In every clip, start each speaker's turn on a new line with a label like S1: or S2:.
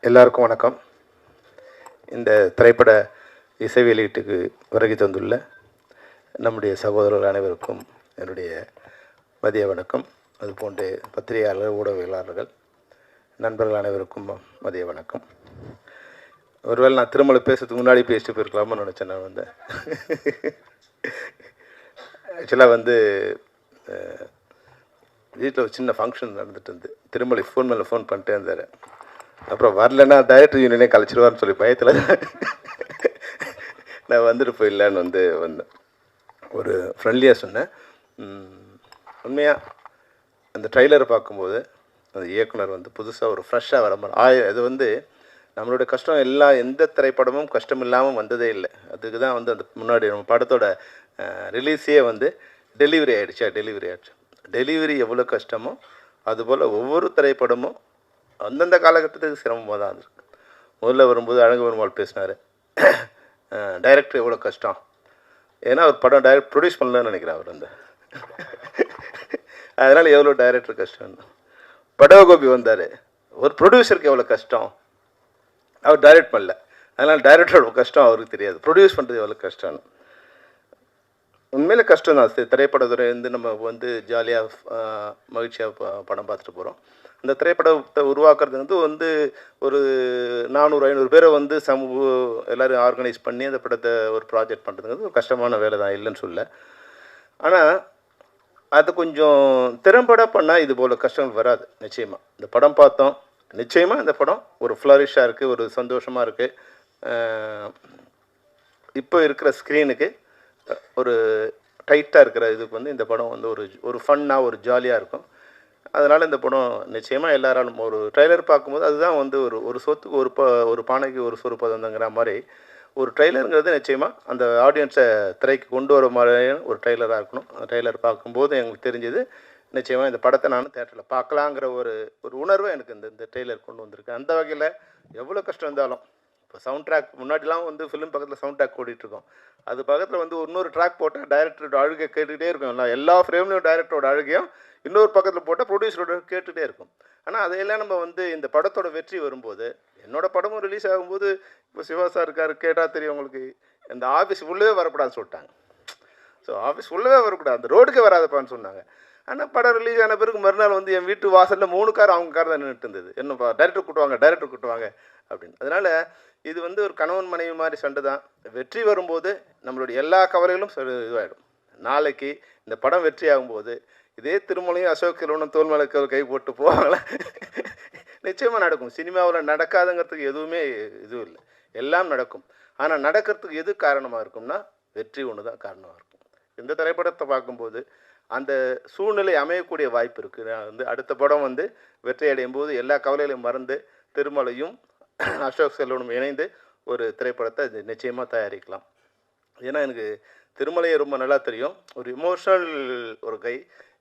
S1: எல்லாருக்கும் வணக்கம். இந்த திரைப்பட இசை வெளியீட்டுக்கு வருகை தந்துள்ள நம்முடைய சகோதரர்கள் அனைவருக்கும் என்னுடைய மதிய வணக்கம். அதுபோன்று பத்திரிகையாளர்கள், ஊடகவியலாளர்கள், நண்பர்கள் அனைவருக்கும் மதிய வணக்கம். ஒருவேளை நான் திருமலை பேசுறதுக்கு முன்னாடி பேசிட்டு போயிருக்கலாம்னு நினச்சேன். நான் ஆக்சுவலாக வீட்டில் ஒரு சின்ன ஃபங்க்ஷன் நடந்துட்டு இருந்து திருமலை ஃபோன் மேலே ஃபோன் பண்ணிட்டே இருந்தார். அப்புறம் வரலன்னா டைரக்டர் யூனியனே கழிச்சிடுவார்னு சொல்லி பயத்தில் நான் வந்துட்டு போயிடலான்னு வந்தேன். ஒரு ஃப்ரெண்ட்லியாக சொன்னேன். உண்மையாக அந்த ட்ரெய்லரை பார்க்கும்போது அந்த இயக்குனர் புதுசாக ஒரு ஃப்ரெஷ்ஷாக வர மாதிரி இது நம்மளுடைய கஷ்டம் எந்த திரைப்படமும் கஷ்டம் இல்லாமல் வந்ததே இல்லை. அதுக்கு தான் அந்த முன்னாடி நம்ம படத்தோட ரிலீஸே டெலிவரி ஆகிடுச்சு. டெலிவரி எவ்வளோ கஷ்டமோ அதுபோல் ஒவ்வொரு திரைப்படமும் அந்தந்த காலகட்டத்துக்கு சிரமமாக தான் இருந்திருக்கு. முதல்ல வரும்போது அழகு பெருமாள் பேசினார், டைரக்டர் எவ்வளோ கஷ்டம். ஏன்னா அவர் படம் டைரக்ட் ப்ரொடியூஸ் பண்ணலன்னு நினைக்கிறேன் அவர் அதனால் எவ்வளோ டைரக்டர் கஷ்டம். படகோபி வந்தார், ஒரு ப்ரொடியூசருக்கு எவ்வளோ கஷ்டம், அவர் டைரக்ட் பண்ணல. அதனால் டைரக்டரோட கஷ்டம் அவருக்கு தெரியாது, ப்ரொடியூஸ் பண்ணுறது எவ்வளோ கஷ்டம்னு. உண்மையிலே கஷ்டம் தான். திரைப்படத்துறை நம்ம ஜாலியாக மகிழ்ச்சியாக படம் பார்த்துட்டு போகிறோம். அந்த திரைப்படத்தை உருவாக்குறது ஒரு 400-500 பேரை எல்லோரும் ஆர்கனைஸ் பண்ணி அந்த படத்தை ஒரு ப்ராஜெக்ட் பண்ணுறதுங்கிறது ஒரு கஷ்டமான வேலை தான், இல்லைன்னு சொல்ல. ஆனால் அது கொஞ்சம் திறம்பட பண்ணால் இது போல் கஷ்டங்கள் வராது. நிச்சயமாக இந்த படம் பார்த்தோம், நிச்சயமாக இந்த படம் ஒரு ஃப்ளரிஷாக இருக்குது, ஒரு சந்தோஷமாக இருக்குது. இப்போ இருக்கிற ஸ்க்ரீனுக்கு ஒரு டைட்டாக இருக்கிற இதுக்கு இந்த படம் ஒரு ஃபன்னாக ஒரு ஜாலியாக இருக்கும். அதனால் இந்த படம் நிச்சயமாக எல்லாராலும் ஒரு ட்ரெய்லர் பார்க்கும்போது அதுதான் ஒரு சொத்துக்கு ஒரு பானைக்கு ஒரு சொரு பதங்கிற மாதிரி ஒரு ட்ரெய்லருங்கிறது நிச்சயமாக அந்த ஆடியன்ஸை திரைக்கு கொண்டு வர மாதிரியான ஒரு ட்ரெய்லராக இருக்கணும். அந்த ட்ரெய்லர் பார்க்கும்போது எங்களுக்கு தெரிஞ்சது நிச்சயமாக இந்த படத்தை நான் தேட்டரில் பார்க்கலாங்கிற ஒரு உணர்வை எனக்கு இந்த ட்ரெய்லர் கொண்டு வந்திருக்கு. அந்த வகையில் எவ்வளோ கஷ்டம் இருந்தாலும் இப்போ சவுண்ட் ட்ராக் முன்னாடிலாம் ஃபிலிம் பக்கத்தில் சவுண்ட் ட்ராக் ஓடிட்டுருக்கோம். அது பக்கத்தில் இன்னொரு ட்ராக் போட்டால் டைரக்டரோட அழுகை கேட்டுகிட்டே இருக்கும். எல்லா ஃப்ரேம்லையும் டைரக்டரோட அழுகையும் இன்னொரு பக்கத்தில் போட்டால் ப்ரொடியூசரோட கேட்டுகிட்டே இருக்கும். ஆனால் அதையெல்லாம் நம்ம இந்த படத்தோட வெற்றி வரும்போது, என்னோடய படமும் ரிலீஸ் ஆகும்போது இப்போ சிவா சார் இருக்கார், கேட்டால் தெரியும் உங்களுக்கு, இந்த ஆஃபீஸ் உள்ளவே வரக்கூடாதுன்னு சொல்லிட்டாங்க. ஸோ ஆஃபீஸ் உள்ளவே வரக்கூடாது, அந்த ரோடுக்கே வராதப்பான்னு சொன்னாங்க. ஆனால் படம் ரிலீஸ் ஆன பிறகு மறுநாள் என் வீட்டு வாசலில் 3 கார் அவங்க கார் தான் நின்றுட்டு இருந்தது. என்னப்பா டைரக்டர் கூட்டுவாங்க அப்படின்னு. அதனால் இது ஒரு கணவன் மனைவி மாதிரி சண்டை தான். வெற்றி வரும்போது நம்மளுடைய எல்லா கவலைகளும் இதுவாகிடும். நாளைக்கு இந்த படம் வெற்றி ஆகும்போது இதே திருமலையும் அசோக் செல்வனும் தோல் மேலே கை போட்டு போவாங்களா? நிச்சயமாக நடக்கும். சினிமாவில் நடக்காதுங்கிறதுக்கு எதுவுமே இதுவும் இல்லை, எல்லாம் நடக்கும். ஆனால் நடக்கிறதுக்கு எது காரணமாக இருக்கும்னா வெற்றி ஒன்று தான் காரணமாக இருக்கும். இந்த திரைப்படத்தை பார்க்கும்போது அந்த சூழ்நிலை அமையக்கூடிய வாய்ப்பு இருக்குது. நான் அடுத்த படம் வெற்றி அடையும் போது எல்லா கவலைகளையும் மறந்து திருமலையும் அசோக் செல்வனும் இணைந்து ஒரு திரைப்படத்தை நிச்சயமாக தயாரிக்கலாம். ஏன்னா எனக்கு திருமலையை ரொம்ப நல்லா தெரியும். ஒரு இமோஷனல் ஒரு கை,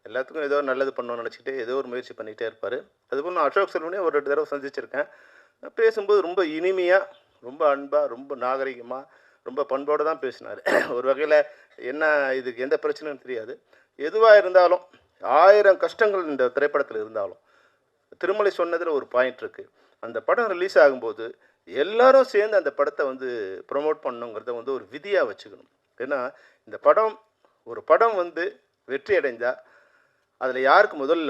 S1: எல்லாத்துக்கும் ஏதோ நல்லது பண்ணணும்னு நினச்சிக்கிட்டு ஏதோ ஒரு முயற்சி பண்ணிகிட்டே இருப்பார். அதுபோல் நான் அசோக் செல்வனே ஒரு 2 தடவை சந்திச்சிருக்கேன். பேசும்போது ரொம்ப இனிமையாக, ரொம்ப அன்பாக, ரொம்ப நாகரிகமாக, ரொம்ப பண்போடு தான் பேசினார். ஒரு வகையில் என்ன இதுக்கு எந்த பிரச்சனையும் தெரியாது. எதுவாக இருந்தாலும் 1000 கஷ்டங்கள் இந்த திரைப்படத்தில் இருந்தாலும் திருமலை சொன்னதில் ஒரு பாயிண்ட் இருக்குது. அந்த படம் ரிலீஸ் ஆகும்போது எல்லாரும் சேர்ந்து அந்த படத்தை ப்ரொமோட் பண்ணணுங்கிறத ஒரு விதியாக வச்சுக்கணும். ஏன்னா இந்த படம் ஒரு படம் வெற்றி அடைந்தால் அதில் யாருக்கு முதல்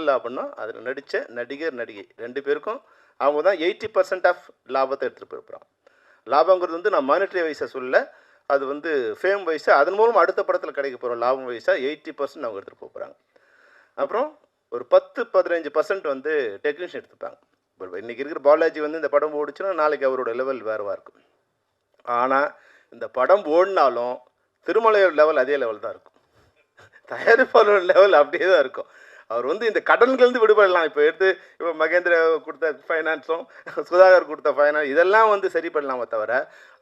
S1: லாபம்னா அதில் நடித்த நடிகர் நடிகை 2 பேருக்கும் அவங்க தான் 80% ஆஃப் லாபத்தை எடுத்துகிட்டு போயிருப்பாங்க. லாபங்கிறது நான் மானிட்டரி வைஸாக சொல்ல, அது ஃபேம் வைஸாக அதன் மூலம் அடுத்த படத்தில் கிடைக்க போகிற லாபம் வைஸாக 80% அவங்க எடுத்துகிட்டு போகிறாங்க. அப்புறம் ஒரு 10-15% டெக்னீஷியன் எடுத்துப்பாங்க. இப்போ இன்றைக்கி இருக்கிற பாலாஜி இந்த படம் ஓடிச்சுன்னா நாளைக்கு அவரோட லெவல் வேறுவாக இருக்கும். ஆனால் இந்த படம் ஓடினாலும் திருமலையோட லெவல் அதே லெவல் தான் இருக்கும், தயாரிப்பாளரோட லெவல் அப்படியே தான் இருக்கும். அவர் இந்த கடன்கள்ந்து விடுபடலாம். இப்போ மகேந்திர கொடுத்த ஃபைனான்ஸும் சுதாகர் கொடுத்த ஃபைனான்ஸ் இதெல்லாம் சரி பண்ணலாமே தவிர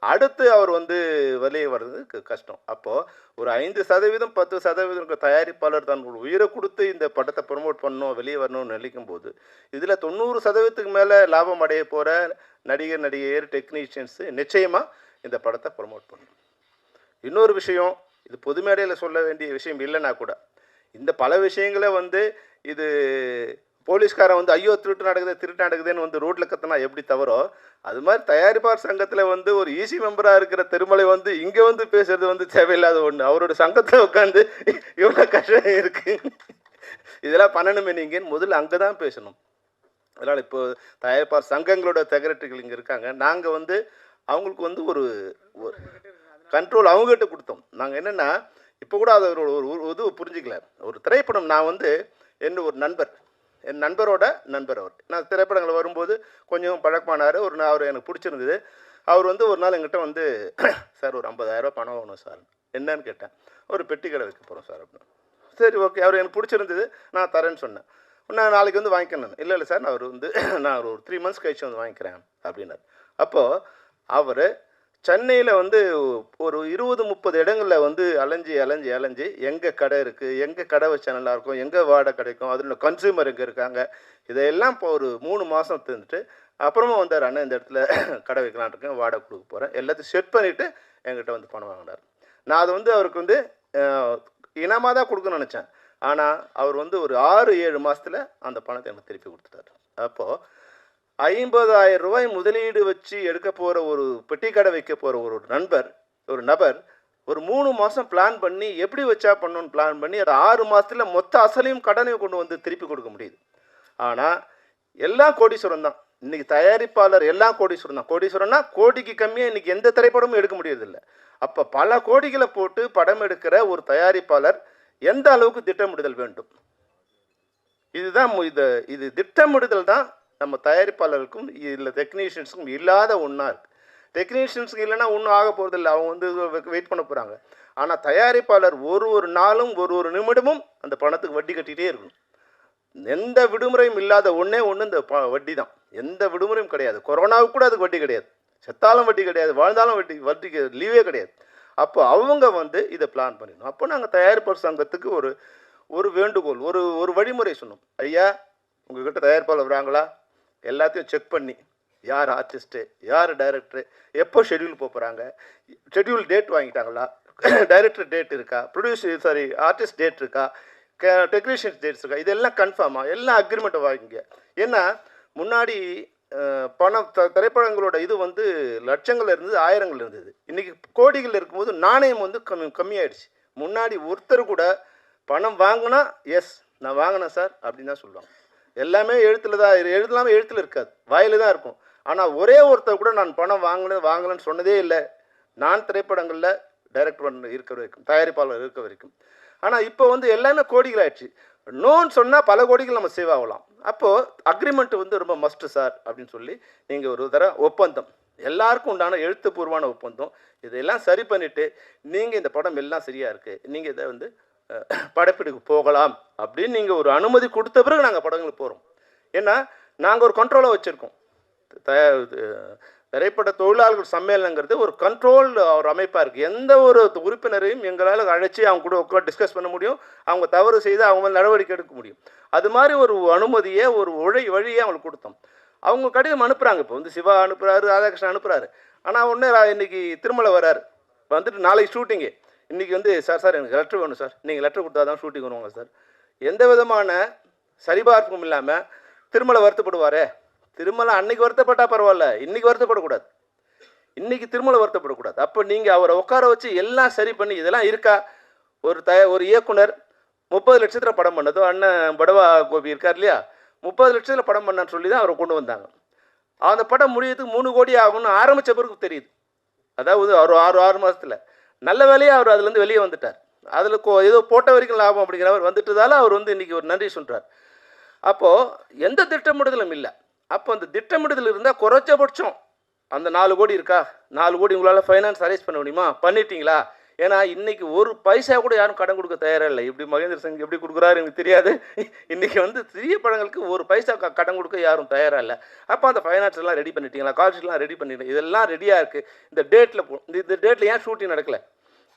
S1: அடுத்து அவர் வெளியே வர்றதுக்கு கஷ்டம். அப்போது ஒரு 5% 10% தயாரிப்பாளர் தான் உயிரை கொடுத்து இந்த படத்தை ப்ரொமோட் பண்ணணும், வெளியே வரணும்னு நினைக்கும் போது இதில் 90% மேலே லாபம் அடைய போகிற நடிகர் டெக்னீஷியன்ஸு நிச்சயமாக இந்த படத்தை ப்ரொமோட் பண்ணணும். இன்னொரு விஷயம், இது பொது மேடையில் சொல்ல வேண்டிய விஷயம் இல்லைன்னா கூட இந்த பல விஷயங்களை இது போலீஸ்காரன் வந்து ஐயோ திருட்டு நடக்குதுன்னு வந்து ரோட்டில் கத்தினா எப்படி தவறோ, அது மாதிரி தயாரிப்பாளர் சங்கத்தில் வந்து ஒரு ஈசி மெம்பராக இருக்கிற திருமலை வந்து இங்கே வந்து பேசுறது வந்து தேவையில்லாத ஒன்று. அவரோட சங்கத்தில் உட்காந்து இவ்வளோ கஷ்டம் இருக்குது, இதெல்லாம் பண்ணணுமே நீங்கன்னு முதல்ல அங்கே தான் பேசணும். அதனால் இப்போ தயாரிப்பாளர் சங்கங்களோட செக்ரட்டரிகள் இங்கே இருக்காங்க. நாங்கள் வந்து அவங்களுக்கு வந்து ஒரு கண்ட்ரோல் அவங்ககிட்ட கொடுத்தோம். நாங்கள் என்னென்னா இப்போ கூட அதை ஒரு இது புரிஞ்சிக்கல. ஒரு திரைப்படம் நான் வந்து ஒரு நண்பர், என் நண்பரோட நண்பர் அவர். நான் திரைப்படங்கள் வரும்போது கொஞ்சம் பழக்கமானார். அவர் எனக்கு பிடிச்சிருந்தது. அவர் வந்து ஒரு நாள் எங்கிட்ட வந்து சார் ஒரு 50,000 பணம் வேணும் சார். என்னன்னு கேட்டேன். ஒரு பெட்டி கடை வைக்க போகிறோம் சார் அப்படின்னு. சரி ஓகே, அவர் எனக்கு பிடிச்சிருந்தது, நான் தரேன்னு சொன்னேன். நான் நாளைக்கு வந்து வாங்கிக்கணும். இல்லை சார் நான் ஒரு 3 months கழிச்சு வந்து வாங்கிக்கிறேன் அப்படின்னார். அப்போது அவர் சென்னையில் வந்து ஒரு 20-30 இடங்களில் வந்து அலைஞ்சி எங்கே கடை இருக்குது, எங்கே கடை வச்சா நல்லாயிருக்கும், எங்கே வாடகை கிடைக்கும், அதில் கன்சியூமர் எங்கே இருக்காங்க, இதையெல்லாம் இப்போ ஒரு 3 மாதம் இருந்துட்டு அப்புறமா வந்தார். அண்ணன் இந்த இடத்துல கடை வைக்கலான் இருக்கேன், வாடகை கொடுக்க போகிறேன், எல்லாத்தையும் செட் பண்ணிவிட்டு என்கிட்ட வந்து பணம் வாங்கினார். நான் அது வந்து அவருக்கு வந்து இனமாக தான் கொடுக்கணும்னு நினச்சேன். ஆனால் அவர் வந்து ஒரு 6-7 மாதத்தில் அந்த பணத்தை எனக்கு திருப்பி கொடுத்துட்டார். அப்போது 50,000 ரூபாய் முதலீடு வச்சு எடுக்க போகிற ஒரு பெட்டி கடை வைக்க போகிற ஒரு நபர் ஒரு 3 மாதம் பிளான் பண்ணி எப்படி வச்சா பண்ணணும்னு பிளான் பண்ணி அது 6 மாதத்தில் மொத்த அசலையும் கடனையும் கொண்டு வந்து திருப்பி கொடுக்க முடியுது. ஆனால் எல்லாம் கோடீஸ்வரன் தான். இன்றைக்கி தயாரிப்பாளர் எல்லாம் கோடீஸ்வரன் தான். கோடீஸ்வரன்னா கோடிக்கு கம்மியாக இன்றைக்கி எந்த திரைப்படமும் எடுக்க முடியறதில்லை. அப்போ பல கோடிகளை போட்டு படம் எடுக்கிற ஒரு தயாரிப்பாளர் எந்த அளவுக்கு திட்டமிடுதல் வேண்டும்? இதுதான் இது திட்டமிடுதல் தான் நம்ம தயாரிப்பாளருக்கும் இல்லை டெக்னீஷியன்ஸுக்கும் இல்லாத ஒன்றா இருக்குது. டெக்னீஷியன்ஸுக்கு இல்லைன்னா ஒன்றும் ஆக போகிறதில்ல, அவங்க வந்து வெயிட் பண்ண போகிறாங்க. ஆனால் தயாரிப்பாளர் ஒரு நாளும் ஒரு நிமிடமும் அந்த பணத்துக்கு வட்டி கட்டிகிட்டே இருக்கணும். எந்த விடுமுறையும் இல்லாத ஒன்றே இந்த வட்டி தான். எந்த விடுமுறையும் கிடையாது. கொரோனாவுக்கு கூட அதுக்கு வட்டி கிடையாது, செத்தாலும் வட்டி கிடையாது, வாழ்ந்தாலும் வட்டிக்கு லீவே கிடையாது. அப்போ அவங்க வந்து இதை பிளான் பண்ணிடணும். அப்போ நாங்கள் தயாரிப்பாளர் சங்கத்துக்கு ஒரு வேண்டுகோள், ஒரு வழிமுறை சொன்னோம். ஐயா, உங்கள்கிட்ட தயாரிப்பாளர் வராங்களா, எல்லாத்தையும் செக் பண்ணி யார் ஆர்டிஸ்ட்டு, யார் டைரக்டரு, எப்போ ஷெட்யூல் போகிறாங்க, ஷெட்யூல் டேட் வாங்கிட்டாங்களா, டைரக்டர் டேட் இருக்கா, ஆர்டிஸ்ட் டேட் இருக்கா, டெக்னீஷியன்ஸ் டேட்ஸ் இருக்கா, இதெல்லாம் கன்ஃபார்மாக எல்லாம் அக்ரிமெண்ட்டை வாங்கிங்க. ஏன்னா முன்னாடி பணம் திரைப்படங்களோட இது வந்து லட்சங்கள் இருந்தது, ஆயிரங்கள் இருந்தது. இன்றைக்கி கோடிகள் இருக்கும்போது நாணயம் வந்து கம்மியாயிடுச்சு. முன்னாடி ஒருத்தர் கூட பணம் வாங்கினா எஸ் நான் வாங்கினேன் சார் அப்படின்னு தான் சொல்லுவாங்க. எல்லாமே எழுத்தில் தான், எழுதலாமல் எழுத்தில் இருக்காது, வாயில் தான் இருக்கும். ஆனால் ஒரே ஒருத்தர் கூட நான் பணம் வாங்கலன்னு சொன்னதே இல்லை. நான் திரைப்படங்களில் டைரக்டர் இருக்கிற வரைக்கும், தயாரிப்பாளர் இருக்க வரைக்கும். ஆனால் இப்போ வந்து எல்லாமே கோடிகள் ஆயிடுச்சு. நோன்னு சொன்னால் பல கோடிகள் நம்ம சேவ் ஆகலாம். அப்போது அக்ரிமெண்ட் வந்து ரொம்ப மஸ்ட்டு சார் அப்படின்னு சொல்லி நீங்கள் ஒரு ஒப்பந்தம், எல்லாருக்கும் உண்டான எழுத்துப்பூர்வமான ஒப்பந்தம், இதெல்லாம் சரி பண்ணிவிட்டு நீங்கள் இந்த படம் எல்லாம் சரியாக இருக்குது, நீங்கள் இதை வந்து படப்பிடிப்பு போகலாம் அப்படின்னு நீங்கள் ஒரு அனுமதி கொடுத்த பிறகு நாங்கள் படங்களுக்கு போகிறோம். ஏன்னா நாங்கள் ஒரு கண்ட்ரோலை வச்சுருக்கோம். திரைப்பட தொழிலாளர்கள் சம்மேளனங்கிறது ஒரு கண்ட்ரோல் ஒரு அமைப்பாக இருக்குது. எந்த ஒரு உறுப்பினரையும் எங்களால் அழைச்சி அவங்க கூட உட்காந்து டிஸ்கஸ் பண்ண முடியும், அவங்க தவறு செய்து அவங்க மேலே நடவடிக்கை எடுக்க முடியும். அது மாதிரி ஒரு அனுமதியை ஒரு வழியை அவங்களுக்கு கொடுத்தோம். அவங்க கடிதம் அனுப்புகிறாங்க. இப்போ வந்து சிவா அனுப்புகிறாரு, ராதாகிருஷ்ணன் அனுப்புகிறாரு. ஆனால் ஒன்று இன்றைக்கி திருமலை வராரு, வந்துட்டு நாளைக்கு ஷூட்டிங்கு, இன்றைக்கி வந்து சார் எனக்கு லெட்ரு வேணும் சார், நீங்கள் லெட்ரு கொடுத்தா தான் ஷூட்டிங் வருவாங்க சார். எந்த விதமான சரிபார்ப்பும் இல்லாமல் திருமலை வருத்தப்படுவாரே. திருமலை அன்னைக்கு வருத்தப்பட்டால் பரவாயில்ல, இன்றைக்கி வருத்தப்படக்கூடாது. இன்றைக்கி திருமலை வருத்தப்படக்கூடாது. அப்போ நீங்கள் அவரை உட்கார வச்சு எல்லாம் சரி பண்ணி இதெல்லாம் இருக்கா. ஒரு இயக்குனர் 30 லட்சத்தில் படம் பண்ணதோ, அண்ணன் படவா கோபி இருக்கார் இல்லையா, 30 லட்சத்தில் படம் பண்ணான்னு சொல்லி தான் அவரை கொண்டு வந்தாங்க. அந்த படம் முடியறதுக்கு 3 கோடி ஆகும்னு ஆரம்பித்த பிறகு தெரியுது. அதாவது அவர் 6 மாதத்தில் நல்ல வேலையாக அவர் அதுலேருந்து வெளியே வந்துட்டார். அதில் ஏதோ போட்ட வரைக்கும் லாபம் அப்படிங்கிறவர் வந்துட்டதால அவர் வந்து இன்றைக்கி ஒரு நன்றி சொல்கிறார். அப்போது எந்த திட்டமிடுதலும் இல்லை. அப்போ அந்த திட்டமிடுதல் இருந்தால் குறைச்சபட்சம் அந்த 4 கோடி இருக்கா, 4 கோடி உங்களால் ஃபைனான்ஸ் அரேஞ்ச் பண்ண முடியுமா, பண்ணிட்டீங்களா? ஏன்னா இன்றைக்கி ஒரு பைசா கூட யாரும் கடன் கொடுக்க தயாராக இல்லை. இப்படி மகேந்திர சிங் எப்படி கொடுக்குறாரு எனக்கு தெரியாது. இன்றைக்கி வந்து சிறிய படங்களுக்கு ஒரு பைசா கடன் கொடுக்க யாரும் தயாராக இல்லை. அப்போ அந்த ஃபைனான்ஸ் எல்லாம் ரெடி பண்ணிட்டீங்களா, கால்ஷீட்லாம் ரெடி பண்ணிட்டீங்க, இதெல்லாம் ரெடியாக இருக்குது. இந்த டேட்டில் ஏன் ஷூட்டிங் நடக்கலை?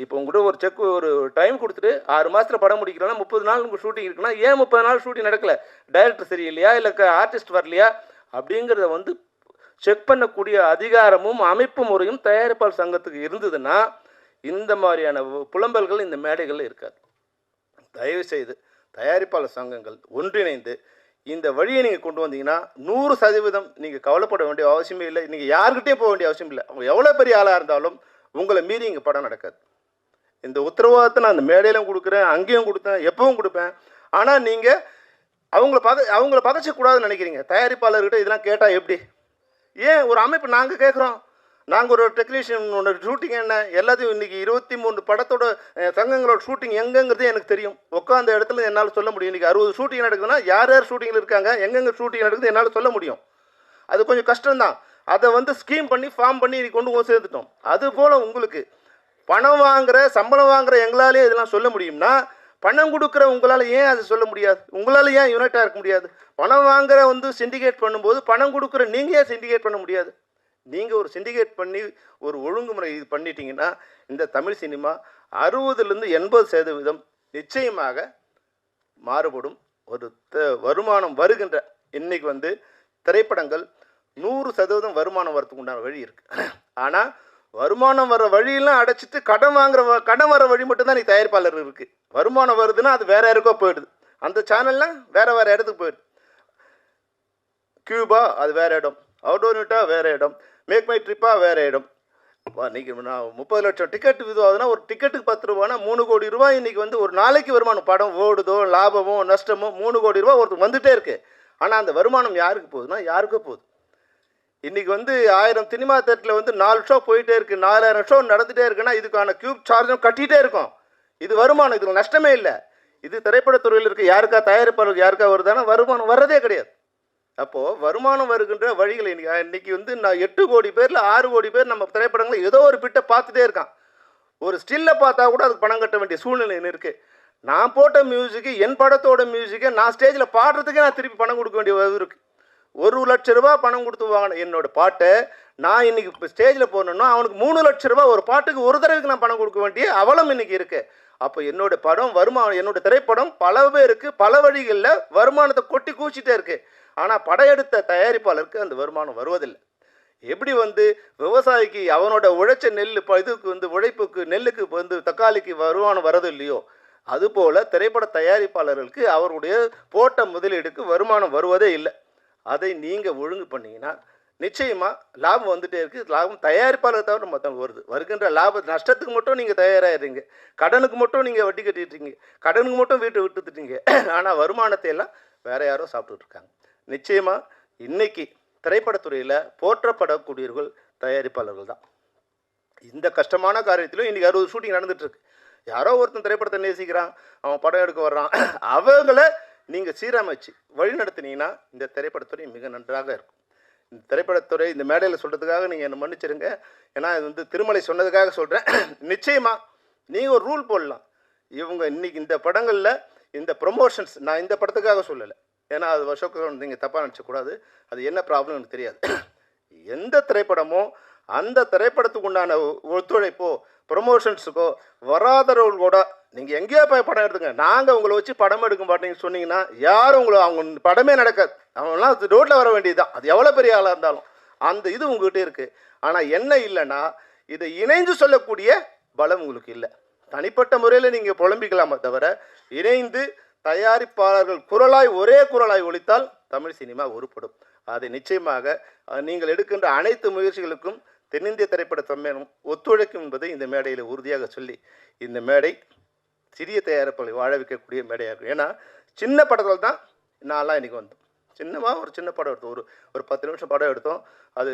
S1: இப்போ உங்கள்கிட்ட ஒரு செக் ஒரு டைம் கொடுத்துட்டு 6 மாதத்தில் படம் முடிக்கிறோன்னா 30 நாள் உங்களுக்கு ஷூட்டிங் இருக்குன்னா ஏன் 30 நாள் ஷூட்டிங் நடக்கலை? டைரக்டர் சரியில்லையா, இல்லை ஆர்டிஸ்ட் வரலையா அப்படிங்கிறத வந்து செக் பண்ணக்கூடிய அதிகாரமும் அமைப்பு முறையும் தயாரிப்பாளர் சங்கத்துக்கு இருந்ததுன்னா இந்த மாதிரியான புலம்பல்கள் இந்த மேடைகளில் இருக்காது. தயவுசெய்து தயாரிப்பாளர் சங்கங்கள் ஒன்றிணைந்து இந்த வழியை நீங்கள் கொண்டு வந்தீங்கன்னா 100% நீங்கள் கவலைப்பட வேண்டிய அவசியமே இல்லை. நீங்கள் யாருக்கிட்டே போக வேண்டிய அவசியம் இல்லை. அவங்க எவ்வளோ பெரிய ஆளாக இருந்தாலும் உங்களை மீறி இங்கே படம் நடக்காது. இந்த உத்தரவாதத்தை நான் அந்த மேடையிலும் கொடுக்குறேன், அங்கேயும் கொடுத்தேன், எப்பவும் கொடுப்பேன். ஆனால் நீங்கள் அவங்கள பகைச்சக்கூடாதுன்னு நினைக்கிறீங்க. தயாரிப்பாளர்கிட்ட இதெல்லாம் கேட்டால் எப்படி? ஏன் ஒரு அமைப்பு நாங்கள் கேட்குறோம். நாங்கள் ஒரு டெக்னீஷியன் ஒன்று ஷூட்டிங் என்ன எல்லாத்தையும் இன்றைக்கி 23 படத்தோட சங்கங்களோட ஷூட்டிங் எங்கெங்கிறதே எனக்கு தெரியும். உட்காந்த இடத்துல என்னால் சொல்ல முடியும். இன்றைக்கி 60 ஷூட்டிங் நடக்குதுன்னா யார் யார் ஷூட்டிங்கில் இருக்காங்க, எங்கெங்கே ஷூட்டிங் நடக்குது என்னால் சொல்ல முடியும். அது கொஞ்சம் கஷ்டம்தான். அதை வந்து ஸ்கீம் பண்ணி ஃபார்ம் பண்ணி இன்றைக்கி கொண்டு சேர்த்துட்டோம். அதுபோல் உங்களுக்கு பணம் வாங்குகிற சம்பளம் வாங்குகிற எங்களாலே இதெல்லாம் சொல்ல முடியும்னா, பணம் கொடுக்குற உங்களால் ஏன் அதை சொல்ல முடியாது? உங்களால் ஏன் யுனைட்டாக இருக்க முடியாது? பணம் வாங்குகிற வந்து சிண்டிகேட் பண்ணும்போது பணம் கொடுக்குற நீங்கள் ஏன் சிண்டிகேட் பண்ண முடியாது? நீங்கள் ஒரு சிண்டிகேட் பண்ணி ஒரு ஒழுங்குமுறை இது பண்ணிட்டீங்கன்னா இந்த தமிழ் சினிமா 60லேருந்து 80% நிச்சயமாக மாறுபடும். ஒரு வருமானம் வருகின்ற இன்றைக்கி வந்து திரைப்படங்கள் 100% வருமானம் வரத்துக்கு உண்டான வழி இருக்குது. ஆனால் வருமானம் வர வழியெல்லாம் அடைச்சிட்டு கடன் வர வழி மட்டும்தான் நீ தயாரிப்பாளர் இருக்குது. வருமானம் வருதுன்னா அது வேறு யாருக்கோ போயிடுது. அந்த சேனல்லாம் வேறு இடத்துக்கு போயிடுது. கியூபா அது வேறு இடம், அவுடோனிட்டா வேறு இடம், மேக் மை ட்ரிப்பாக வேறு இடம். இன்றைக்கி நான் 30 லட்சம் டிக்கெட் இதுவாகுதுன்னா ஒரு டிக்கெட்டுக்கு 10 ரூபானா 3 கோடி ரூபாய் இன்றைக்கி வந்து ஒரு நாளைக்கு வருமானம். படம் ஓடுதோ லாபமோ நஷ்டமோ 3 கோடி ரூபா ஒருத்தர் வந்துகிட்டே இருக்குது. ஆனால் அந்த வருமானம் யாருக்கு போகுதுன்னா யாருக்கோ போகுது. இன்றைக்கி வந்து 1000 சினிமா தேட்டரில் வந்து 4 ஷோ போயிட்டே இருக்குது, 4000 ஷோ நடந்துகிட்டே இருக்குன்னா இதுக்கான கியூப் சார்ஜும் கட்டிகிட்டே இருக்கும். இது வருமானம், இதில் நஷ்டமே இல்லை. இது திரைப்படத்துறையில் இருக்க யாருக்கா தயாரிப்பாளருக்கு யாருக்கா வருதானா வருமானம் வர்றதே கிடையாது. அப்போது வருமானம் வருகின்ற வழிகள் இன்றைக்கி வந்து நான் 8 கோடி பேரில் 6 கோடி பேர் நம்ம திரைப்படங்களை ஏதோ ஒரு பிட்டை பார்த்துட்டே இருக்கான். ஒரு ஸ்டில்லை பார்த்தா கூட அதுக்கு பணம் கட்ட வேண்டிய சூழ்நிலை இருக்குது. நான் போட்ட மியூசிக்கு என் படத்தோட மியூசிக்கை நான் ஸ்டேஜில் பாடுறதுக்கே நான் திருப்பி பணம் கொடுக்க வேண்டிய இருக்குது. 1 லட்ச ரூபா பணம் கொடுத்து வாங்கின என்னோடய பாட்டை நான் இன்றைக்கி இப்போ ஸ்டேஜில் போனேன்னா அவனுக்கு 3 லட்ச ரூபா ஒரு பாட்டுக்கு ஒரு தடவைக்கு நான் பணம் கொடுக்க வேண்டிய அவலம் இன்றைக்கி இருக்குது. அப்போ என்னோடய படம் வருமானம், என்னோடய திரைப்படம் பல பேருக்கு பல வழிகளில் வருமானத்தை கொட்டி கூச்சிட்டே இருக்குது. ஆனால் படையெடுத்த தயாரிப்பாளருக்கு அந்த வருமானம் வருவதில்லை. எப்படி வந்து விவசாயிக்கு அவனோட உழைச்ச நெல் இதுக்கு வந்து உழைப்புக்கு நெல்லுக்கு வந்து தக்காளிக்கு வருமானம் வரது இல்லையோ, அதுபோல் திரைப்பட தயாரிப்பாளர்களுக்கு அவருடைய போட்ட முதலீடுக்கு வருமானம் வருவதே இல்லை. அதை நீங்கள் ஒழுங்கு பண்ணிங்கன்னா நிச்சயமாக லாபம் வந்துகிட்டே இருக்குது. லாபம் தயாரிப்பாளர் தவிர மற்றவங்க வருது. வருகின்ற லாப நஷ்டத்துக்கு மட்டும் நீங்கள் தயாராகிடுறீங்க, கடனுக்கு மட்டும் நீங்கள் வட்டி கட்டிட்டுருங்க, கடனுக்கு மட்டும் வீட்டை விட்டுட்டுட்டீங்க. ஆனால் வருமானத்தை எல்லாம் வேறு யாரோ சாப்பிட்டுட்ருக்காங்க. நிச்சயமாக இன்றைக்கி திரைப்படத்துறையில் போற்றப்படக்கூடியவர்கள் தயாரிப்பாளர்கள் தான். இந்த கஷ்டமான காரியத்திலும் இன்றைக்கி 60 ஷூட்டிங் நடந்துகிட்ருக்கு. யாரோ ஒருத்தன் திரைப்படத்தை நேசிக்கிறான், அவன் படம் எடுக்க வர்றான், அவங்கள நீங்கள் சீரமைச்சு வழி நடத்தினீங்கன்னா இந்த திரைப்படத்துறை மிக நன்றாக இருக்கும். இந்த திரைப்படத்துறை இந்த மேடையில் சொல்கிறதுக்காக நீங்கள் என்னை மன்னிச்சிருங்க. ஏன்னா இது வந்து திருமலை சொன்னதுக்காக சொல்கிறேன். நிச்சயமாக நீங்கள் ஒரு ரூல் போடலாம். இவங்க இன்றைக்கி இந்த படங்களில் இந்த ப்ரொமோஷன்ஸ் நான் இந்த படத்துக்காக சொல்லலை. ஏன்னா அது அசோக் நீங்கள் தப்பாக நினச்சக்கூடாது. அது என்ன ப்ராப்ளம் எனக்கு தெரியாது. எந்த திரைப்படமோ அந்த திரைப்படத்துக்கு உண்டான ஒத்துழைப்போ ப்ரொமோஷன்ஸுக்கோ வராதவர்கள் கூட நீங்கள் எங்கேயோ போய் படம் எடுத்துங்க, நாங்கள் உங்களை வச்சு படம் எடுக்க மாட்டேங்கன்னு சொன்னீங்கன்னா யாரும் அவங்க படமே நடக்காது. அவங்களாம் ரோட்டில் வர வேண்டியது தான். அது எவ்வளோ பெரிய ஆளாக இருந்தாலும் அந்த இது உங்கள்கிட்ட இருக்குது. ஆனால் என்ன இல்லைன்னா இதை இணைந்து சொல்லக்கூடிய பலம் உங்களுக்கு இல்லை. தனிப்பட்ட முறையில் நீங்கள் புலம்பிக்கலாமே தவிர இணைந்து தயாரிப்பாளர்கள் குரலாய் ஒரே குரலாய் ஒலித்தால் தமிழ் சினிமா உருப்படும். அதை நிச்சயமாக நீங்கள் எடுக்கின்ற அனைத்து முயற்சிகளுக்கும் தென்னிந்திய திரைப்பட சம்மேளனம் ஒத்துழைக்கும் என்பதை இந்த மேடையில் உறுதியாக சொல்லி, இந்த மேடை சிறிய தயாரிப்பாளர்களை வாழ வைக்கக்கூடிய மேடையாக இருக்கும். ஏன்னா சின்ன படத்தில் தான் நான்லாம் இன்றைக்கி வந்தோம். ஒரு சின்ன படம் எடுத்தோம், ஒரு 10 நிமிஷம் படம் எடுத்தோம். அது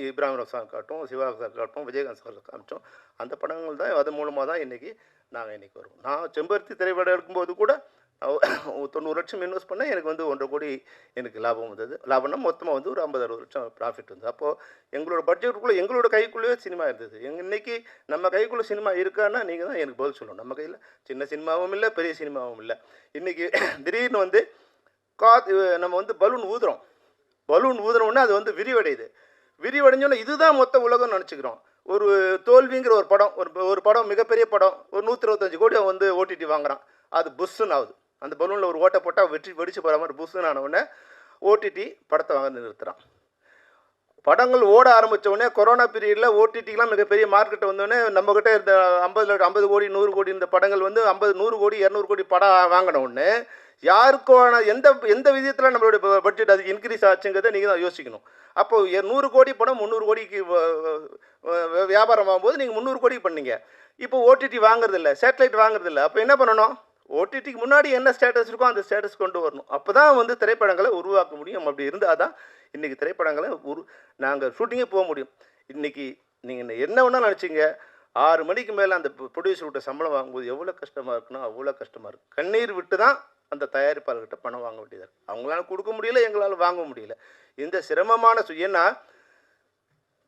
S1: இப்ராஹிம் சார் காட்டும், சிவா சார் காட்டும், விஜயகாந்த் சார் காமிச்சோம். அந்த படங்கள் தான் அது மூலமாக தான் நாங்கள் இன்றைக்கி வருவோம். நான் செம்பருத்தி திரைப்படம் எடுக்கும்போது கூட 90 லட்சம் இன்வெஸ்ட் பண்ணால் எனக்கு வந்து 1.5 கோடி எனக்கு லாபம் வந்தது. லாபம்னா மொத்தமாக வந்து ஒரு 50-60 லட்சம் ப்ராஃபிட் வந்தது. அப்போது எங்களோட பட்ஜெட்டுக்குள்ளே எங்களோட கைக்குள்ளேயே சினிமா இருந்தது. இன்றைக்கி நம்ம கைக்குள்ளே சினிமா இருக்கான்னா நீங்கள் தான் எனக்கு பதில் சொல்லணும். நம்ம கையில் சின்ன சினிமாவும் இல்லை, பெரிய சினிமாவும் இல்லை. இன்றைக்கி திடீர்னு வந்து நம்ம வந்து பலூன் ஊதுறோம்னா அது வந்து விரிவடைஞ்சோன்னா இதுதான் மொத்த உலகம்னு நினச்சிக்கிறோம். ஒரு தோல்விங்கிற ஒரு படம் மிகப்பெரிய படம் ஒரு 125 கோடி வந்து ஓடிடி வாங்குறான். அது புஷ்ஷுன்னு ஆகுது. அந்த பலூனில் ஒரு ஓட்டை போட்டால் வெடிச்சு போகிற மாதிரி புஷ்ஷுன்னு ஆனவுடனே ஓடிடி படத்தை வாங்க நிறுத்துகிறான். படங்கள் ஓட ஆரம்பித்த உடனே கொரோனா பீரியடில் ஓடிடிலாம் மிகப்பெரிய மார்க்கெட் வந்தோடனே நம்மக்கிட்ட இருந்த 50 கோடி 100 கோடி இந்த படங்கள் வந்து 100 கோடி 200 கோடி படம் வாங்கின உடனே யாருக்கான எந்த எந்த விதத்தில் நம்மளுடைய பட்ஜெட் அதுக்கு இன்க்ரீஸ் ஆச்சுங்கிறத நீங்கள் தான் யோசிக்கணும். அப்போ 100 கோடி படம் 300 கோடிக்கு வியாபாரம் ஆகும்போது நீங்கள் 300 கோடி பண்ணீங்க. இப்போ ஓடிடி வாங்குறதில்ல, சேட்டலைட் வாங்குறதில்ல. அப்போ என்ன பண்ணணும்? ஓடிடிக்கு முன்னாடி என்ன ஸ்டேட்டஸ் இருக்கோ அந்த ஸ்டேட்டஸ் கொண்டு வரணும். அப்போ தான் வந்து திரைப்படங்களை உருவாக்க முடியும். அப்படி இருந்தால் தான் இன்றைக்கி திரைப்படங்களை நாங்கள் ஷூட்டிங்கே போக முடியும். இன்றைக்கி நீங்கள் என்ன வேணாலும் நினச்சிங்க, 6 மணிக்கு மேலே அந்த ப்ரொடியூசர்கிட்ட சம்பளம் வாங்கும்போது எவ்வளோ கஷ்டமாக இருக்குன்னா அவ்வளோ கஷ்டமாக இருக்குது. கண்ணீர் விட்டு தான் அந்த தயாரிப்பாளர்கிட்ட பணம் வாங்க வேண்டியதாக இருக்குது. அவங்களால கொடுக்க முடியல, எங்களால் வாங்க முடியல. இந்த சிரமமான ஏன்னா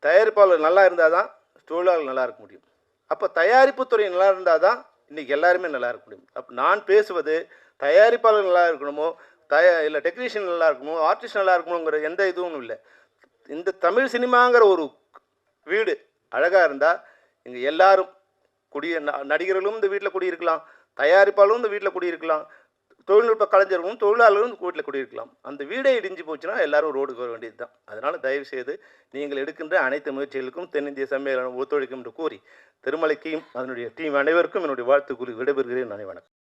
S1: தயாரிப்பாளர் நல்லா இருந்தால் தான் தொழிலாளர் நல்லா இருக்க முடியும். அப்போ தயாரிப்பு துறை நல்லா இருந்தால் தான் இன்றைக்கி எல்லாருமே நல்லா இருக்க முடியும். அப்போ நான் பேசுவது தயாரிப்பாளர் நல்லா இருக்கணுமோ, இல்லை டெக்னீஷியன் நல்லா இருக்கணுமோ, ஆர்டிஸ்ட் நல்லா இருக்கணுங்கிற எந்த இதுவும் இல்லை. இந்த தமிழ் சினிமாங்கிற ஒரு வீடு அழகாக இருந்தால் இங்கே எல்லாரும் நடிகர்களும் இந்த வீட்டில் குடியிருக்கலாம், தயாரிப்பாளரும் இந்த வீட்டில் குடியிருக்கலாம், தொழில்நுட்ப கலைஞர்களும் தொழிலாளர்களும் இந்த வீட்டில் குடியிருக்கலாம். அந்த வீடே இடிஞ்சு போச்சுன்னா எல்லாரும் ரோடுக்கு வர வேண்டியது தான். அதனால் தயவுசெய்து நீங்கள் எடுக்கின்ற அனைத்து முயற்சிகளுக்கும் தென்னிந்திய சம்மேளனம் ஒத்துழைக்கும் என்று கூறி திருமலைக்கும் அதனுடைய டீம் அனைவருக்கும் என்னுடைய வாழ்த்து கூறி விடைபெறுகிறேன். நன்றி, வணக்கம்.